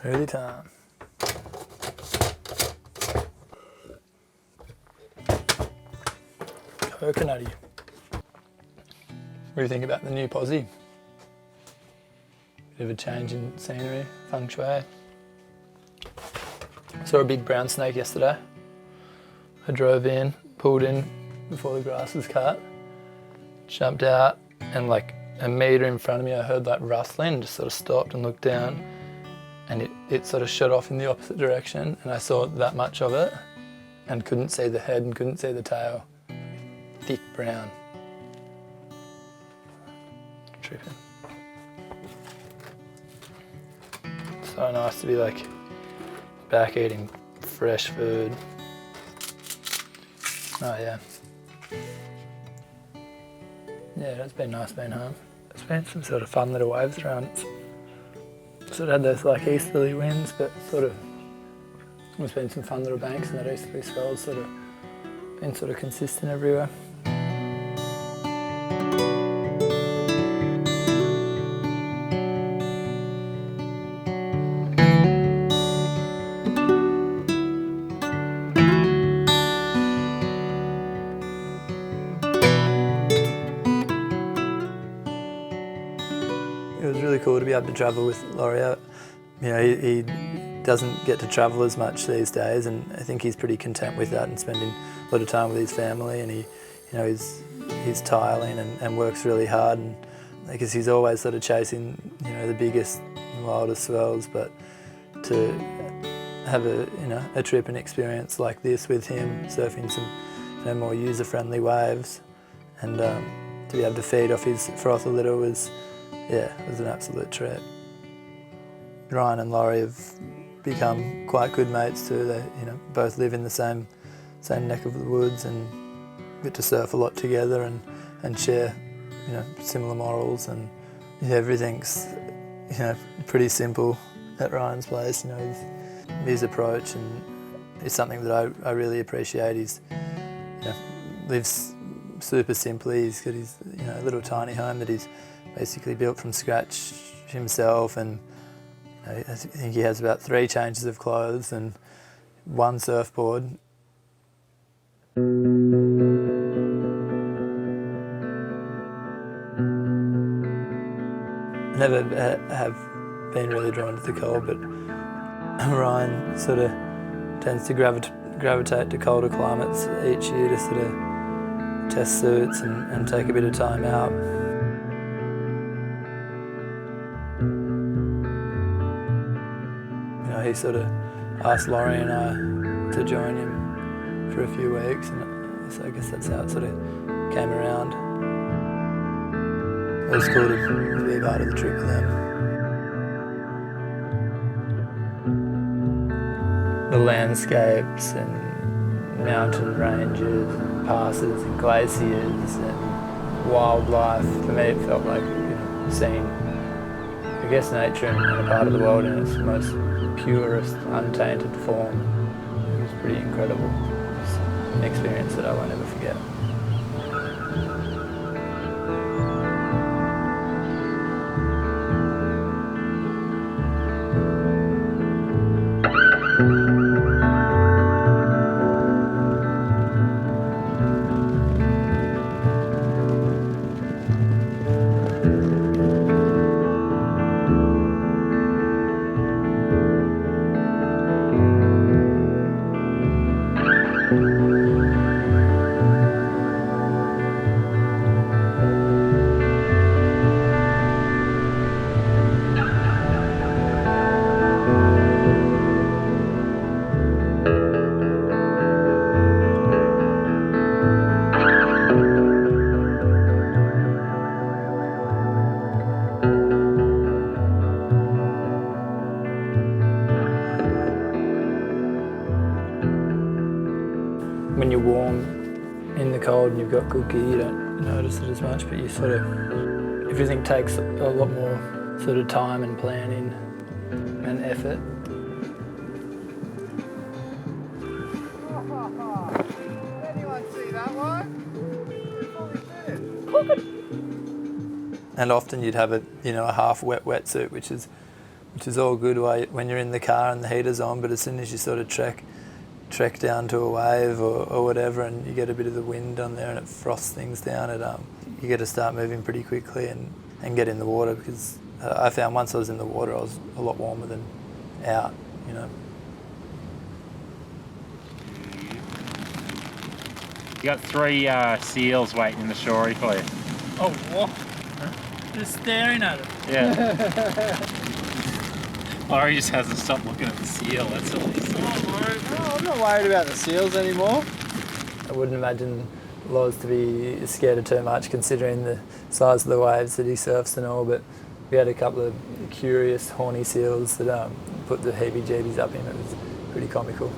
Smoothie time. Coconutty. What do you think about the new posse? Bit of a change in scenery, feng shui. Saw a big brown snake yesterday. I drove in, pulled in before the grass was cut, jumped out, and like a metre in front of me I heard like rustling, just sort of stopped and looked down, and it sort of shot off in the opposite direction, and I saw that much of it and couldn't see the head and couldn't see the tail. Thick brown. Tripping. So nice to be like back eating fresh food. Oh yeah. Yeah, it's been nice being home. There's been some sort of fun little waves around. It's sort of had those like easterly winds, but sort of there's been some fun little banks, and that easterly swell's sort of been sort of consistent everywhere. It was really cool to be able to travel with Laurie. You know, he doesn't get to travel as much these days, and I think he's pretty content with that and spending a lot of time with his family. And he, you know, he's tiling and works really hard, and because he's always sort of chasing, you know, the biggest, wildest swells. But to have a trip and experience like this with him, surfing some, you know, more user-friendly waves, and to be able to feed off his froth a little was. Yeah, it was an absolute treat. Ryan and Laurie have become quite good mates too. They, you know, both live in the same neck of the woods and get to surf a lot together and share, you know, similar morals, and yeah, everything's, you know, pretty simple at Ryan's place. You know, his approach, and it's something that I really appreciate. He's, you know, lives super simply. He's got his, you know, little tiny home that he's basically built from scratch himself, and you know, I think he has about 3 changes of clothes and 1 surfboard. I never have been really drawn to the cold, but Ryan sort of tends to gravitate to colder climates each year to sort of test suits and take a bit of time out. He sort of asked Laurie and I to join him for a few weeks, and so I guess that's how it sort of came around. It was cool to be a part of the trip with them. The landscapes and mountain ranges and passes and glaciers and wildlife, for me it felt like, you know, seeing, I guess, nature in a part of the world in its most purest, untainted form. It was pretty incredible. It's an experience that I won't ever forget. When you're warm in the cold and you've got good gear, you don't notice it as much, but you sort of, everything takes a lot more sort of time and planning and effort. Anyone see that one? And often you'd have a half wet wetsuit, which is which is all good when you're in the car and the heater's on, but as soon as you sort of trek down to a wave or whatever, and you get a bit of the wind on there and it frosts things down, you get to start moving pretty quickly and get in the water, because I found once I was in the water I was a lot warmer than out, you know. You got 3 seals waiting in the shorie for you. Oh, what? Just staring at it. Yeah. Laurie just hasn't stopped looking at the seal, that's all. No, I'm not worried about the seals anymore. I wouldn't imagine Laws to be scared of too much, considering the size of the waves that he surfs and all, but we had a couple of curious horny seals that put the heebie-jeebies up him. It was pretty comical.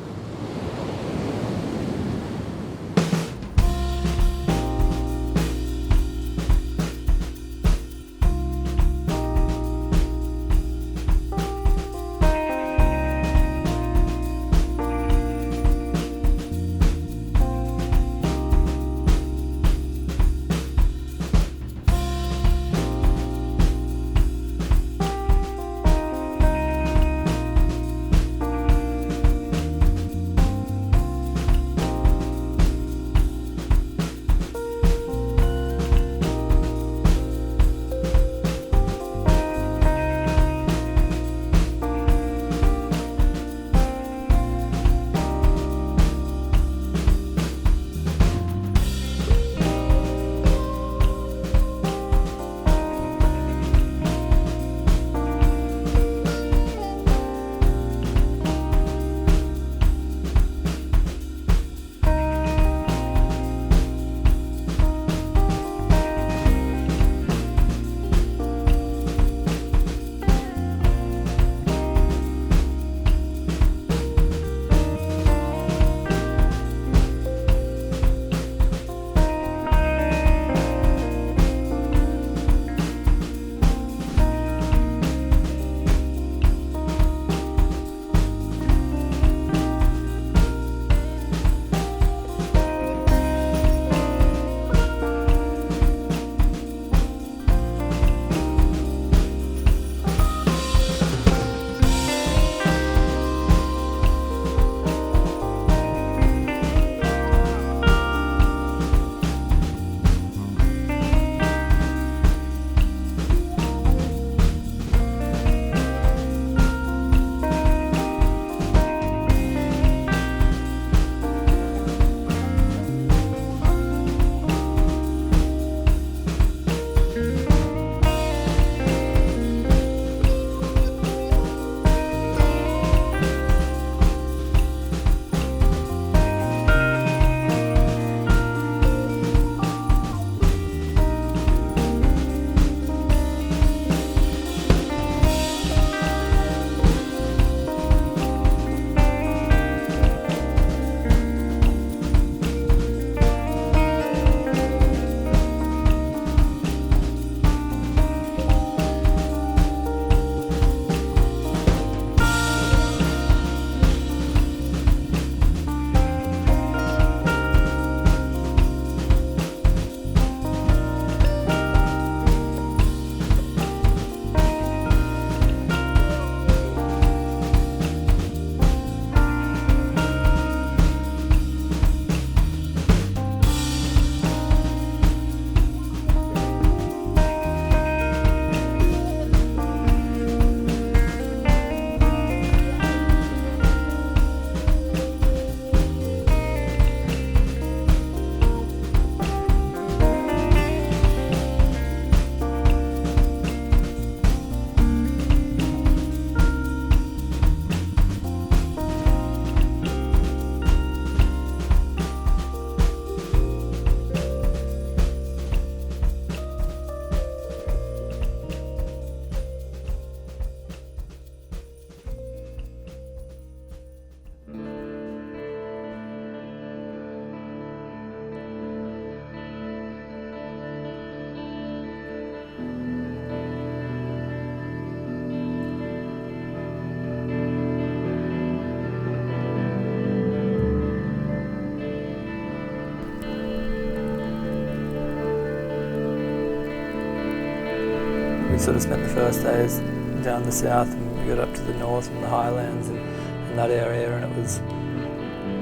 We sort of spent the first days down the south, and we got up to the north and the highlands and that area, and it was,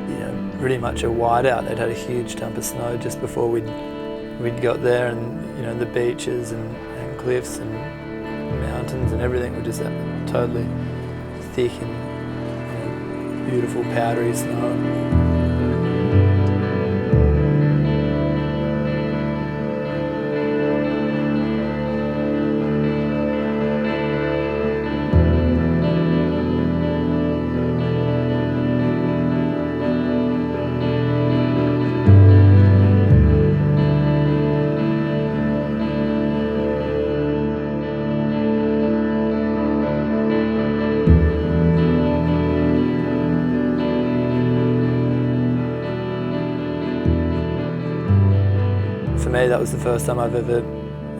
you know, pretty much a whiteout. They'd had a huge dump of snow just before we'd got there, and you know, the beaches and cliffs and mountains and everything were just totally thick and, you know, beautiful powdery snow. For me, that was the first time I've ever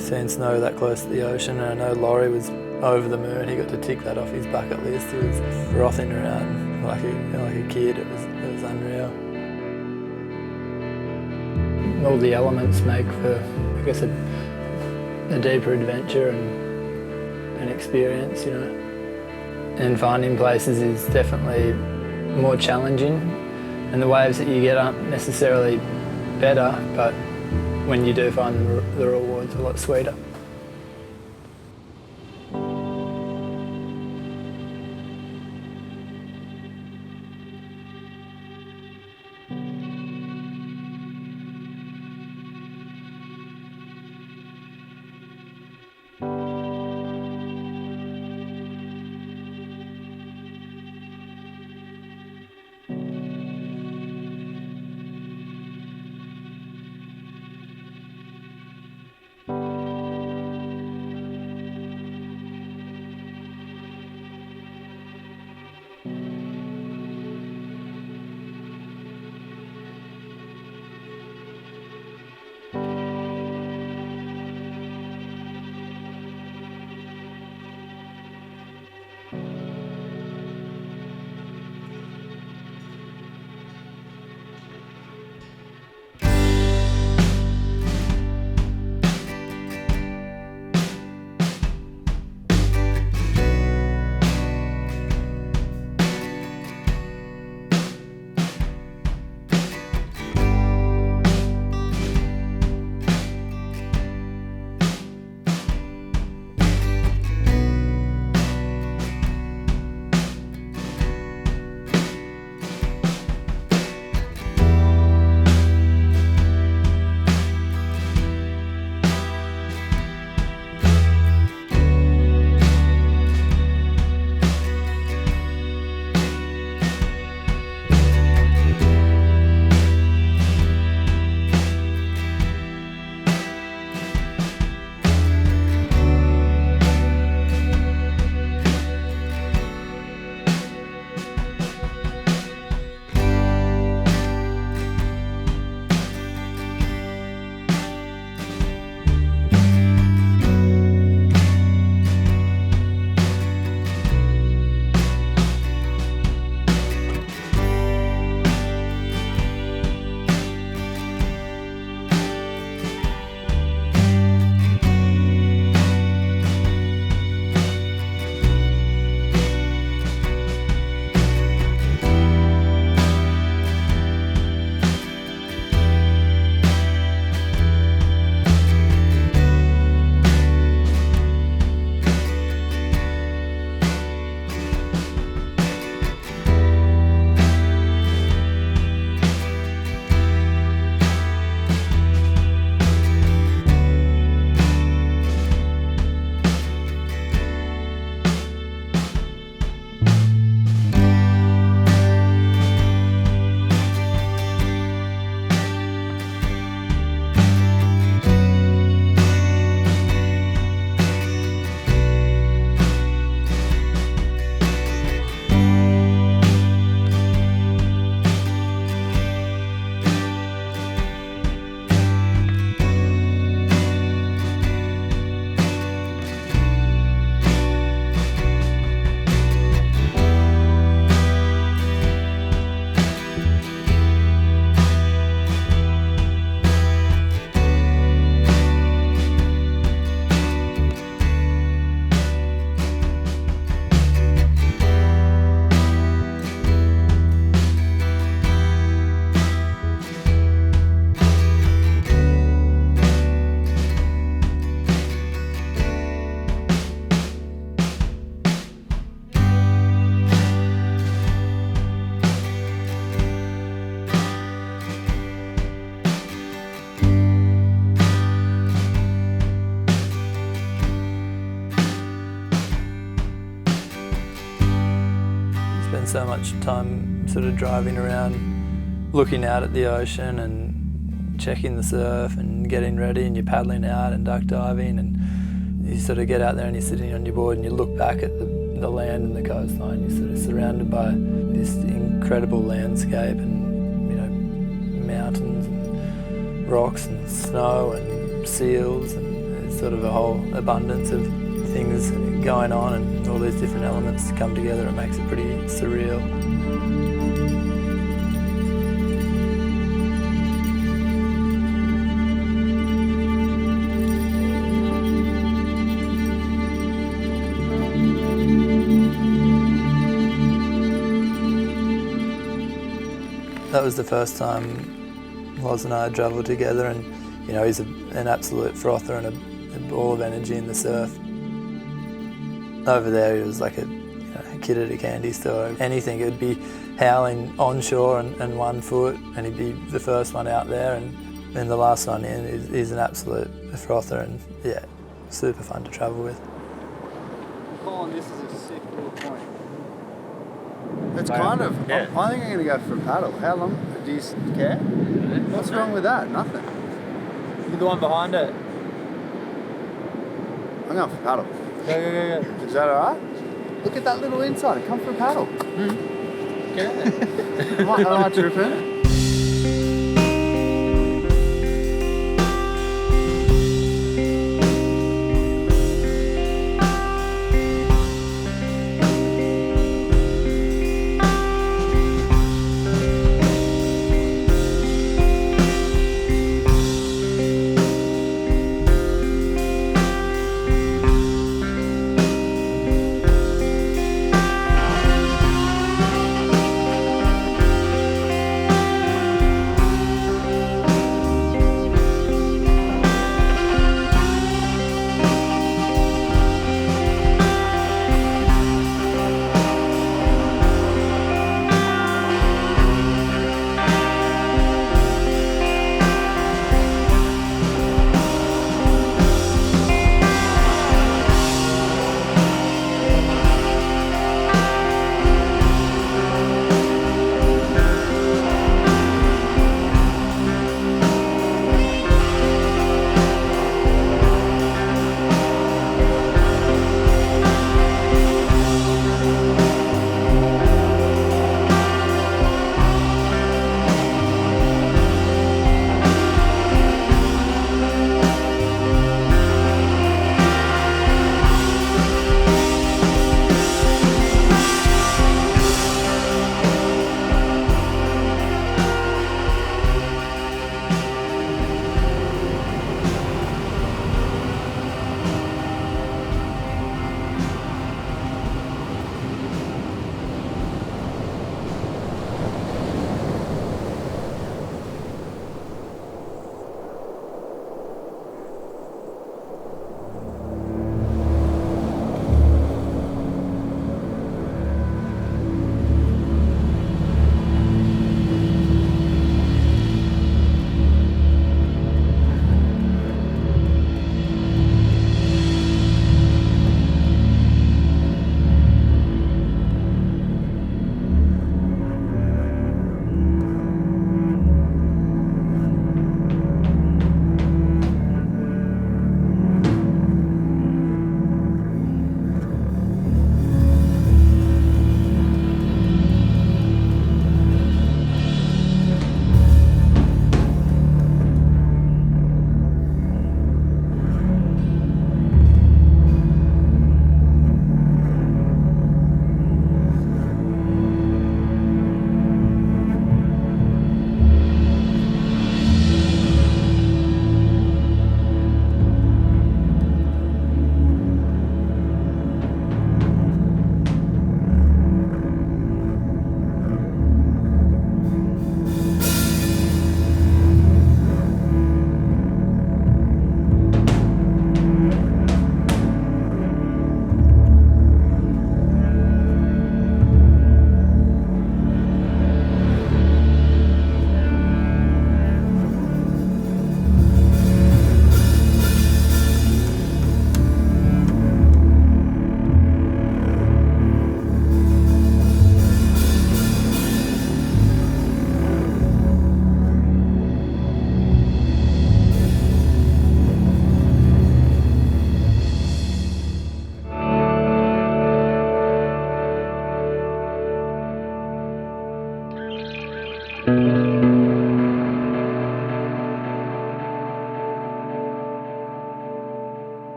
seen snow that close to the ocean, and I know Laurie was over the moon. He got to tick that off his bucket list. He was frothing around like a kid. It was unreal. All the elements make for, I guess, a deeper adventure and experience, you know. And finding places is definitely more challenging, and the waves that you get aren't necessarily better, but when you do find them, the reward's a lot sweeter. spend so much time sort of driving around, looking out at the ocean and checking the surf and getting ready, and you're paddling out and duck diving, and you sort of get out there and you're sitting on your board and you look back at the land and the coastline. You're sort of surrounded by this incredible landscape and, you know, mountains and rocks and snow and seals, and there's sort of a whole abundance of things going on, and all these different elements come together. It makes it pretty surreal. That was the first time Loz and I had travelled together, and you know, he's an absolute frother and a ball of energy in the surf. Over there he was like a kid at a candy store. Anything, it would be howling onshore and 1 foot, and he'd be the first one out there, and then the last one in. He's an absolute frother, and yeah, super fun to travel with. Colin, this is a sick little point. It's kind of, I think I'm going to go for a paddle. How long? Do you care? What's wrong with that? Nothing. Look at the one behind it. I'm going for a paddle. Go. Is that alright? Look at that little inside. Come for a paddle. Get out there. Am I tripping?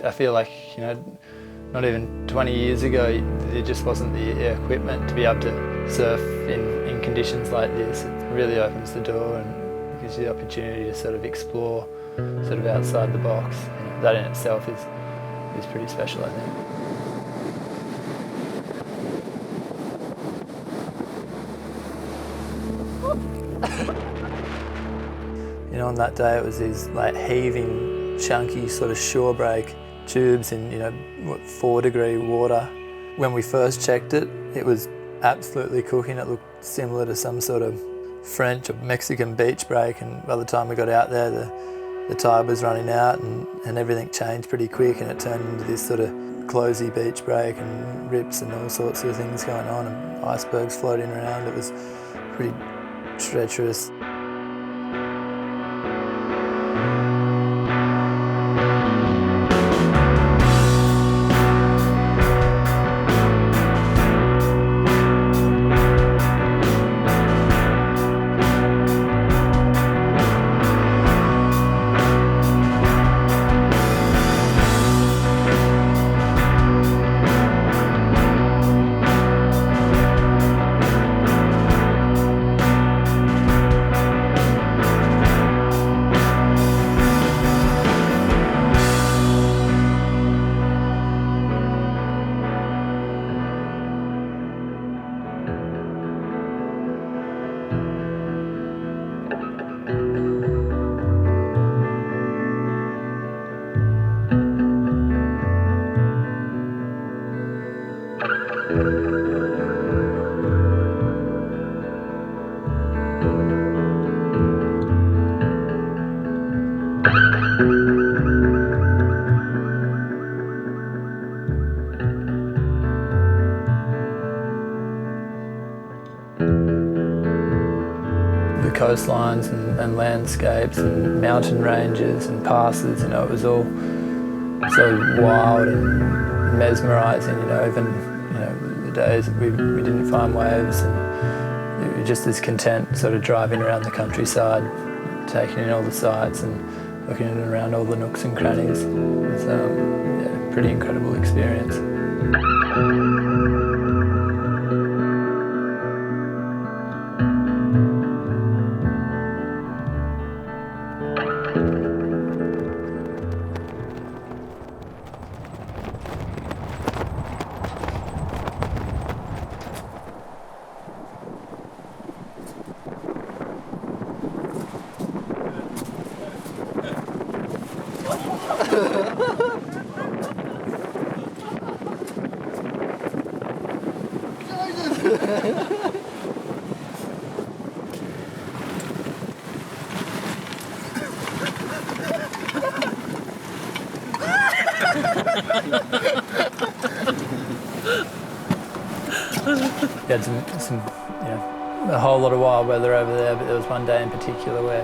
I feel like, you know, not even 20 years ago, there just wasn't the equipment to be able to surf in conditions like this. It really opens the door and gives you the opportunity to sort of explore sort of outside the box. You know, that in itself is pretty special, I think. You know, on that day it was these like heaving, chunky sort of shore break tubes in, you know, 4-degree water. When we first checked it, it was absolutely cooking. It looked similar to some sort of French or Mexican beach break, and by the time we got out there, the tide was running out and everything changed pretty quick, and it turned into this sort of closey beach break and rips and all sorts of things going on and icebergs floating around. It was pretty treacherous. Coastlines and landscapes and mountain ranges and passes, you know, it was all so wild and mesmerising, you know, even, you know, the days that we didn't find waves, and we were just as content sort of driving around the countryside, taking in all the sights and looking around all the nooks and crannies. It was a pretty incredible experience. We had some, you know, a whole lot of wild weather over there, but there was one day in particular where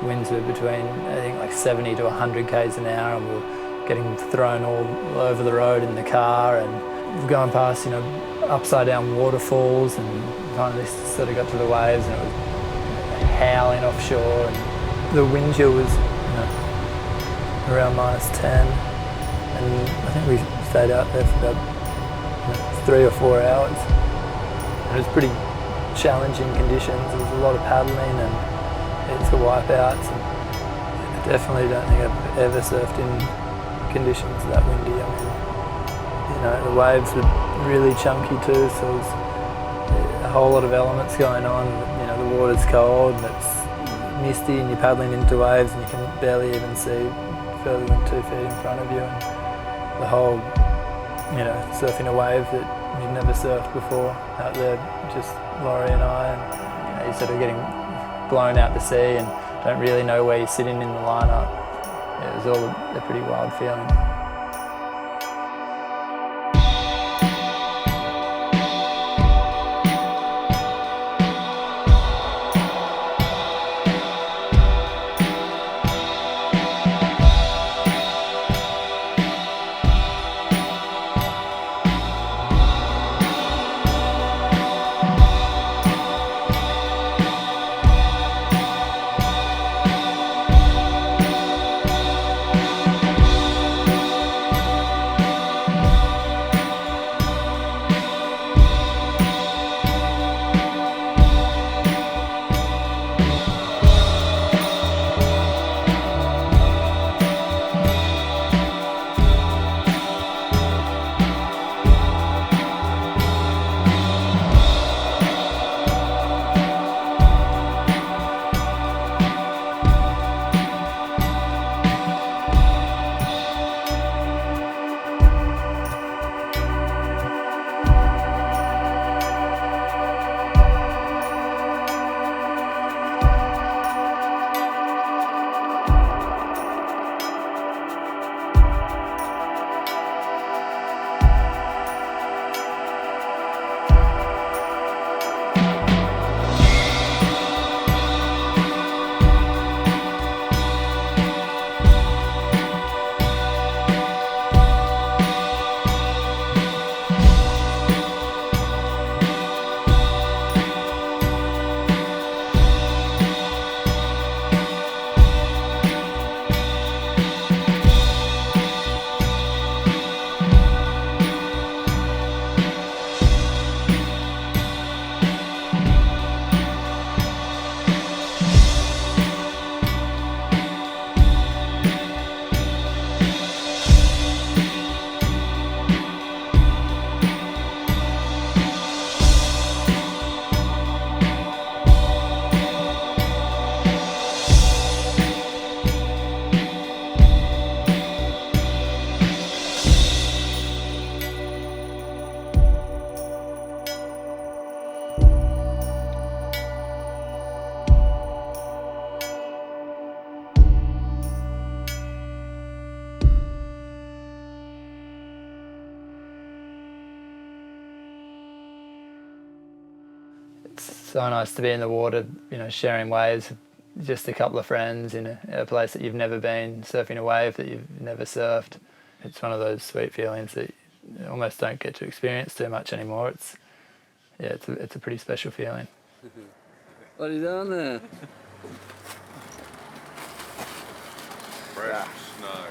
winds were between, I think, like 70 to 100 k's an hour, and we were getting thrown all over the road in the car, and we were going past, you know, upside down waterfalls, and finally sort of got to the waves, and it was howling offshore, and the wind chill was, you know, around -10, and I think we stayed out there for about, you know, 3 or 4 hours. And it was pretty challenging conditions. There was a lot of paddling and heaps of wipeouts, and I definitely don't think I've ever surfed in conditions that windy. I mean, you know, the waves were really chunky too, so there was a whole lot of elements going on. You know, the water's cold and it's misty, and you're paddling into waves and you can barely even see further than 2 feet in front of you, and the whole, you know, surfing a wave that you've never surfed before out there, just Laurie and I, and you know, you're sort of getting blown out to sea and don't really know where you're sitting in the lineup. It was all a pretty wild feeling. so nice to be in the water, you know, sharing waves with just a couple of friends in a place that you've never been, surfing a wave that you've never surfed. It's one of those sweet feelings that you almost don't get to experience too much anymore. It's a pretty special feeling. What are you doing there? Fresh snow.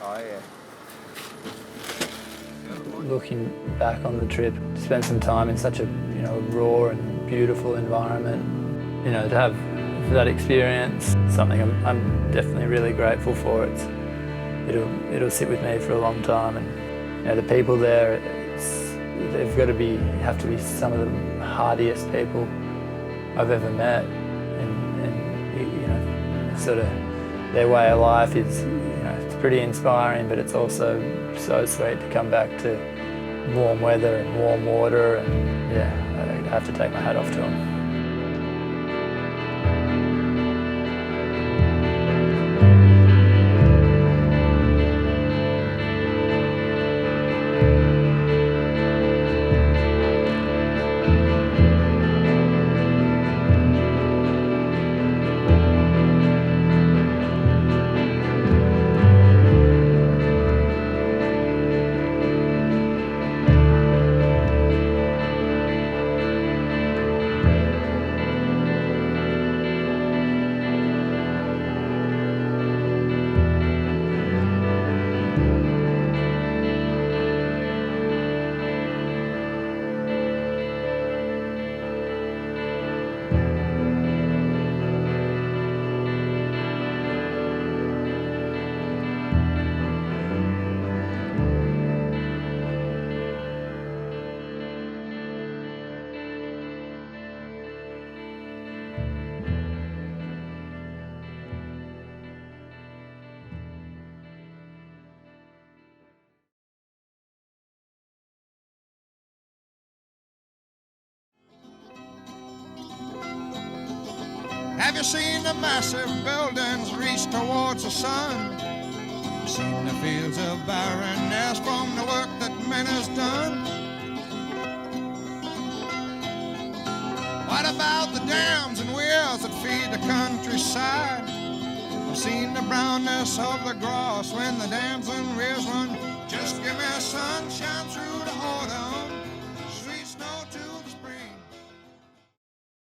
Oh yeah. Looking back on the trip, to spend some time in such a raw and beautiful environment, you know, to have that experience, something I'm definitely really grateful for. It'll sit with me for a long time, and you know, the people there, have to be some of the hardiest people I've ever met, and you know, sort of their way of life is, you know, it's pretty inspiring, but it's also so sweet to come back to warm weather and warm water, and yeah, I have to take my hat off to them. Have you seen the massive buildings reach towards the sun? Seen the fields of barrenness from the work that man has done? What about the dams and weirs that feed the countryside? I've seen the brownness of the grass when the dams and weirs run. Just give me sunshine through the autumn.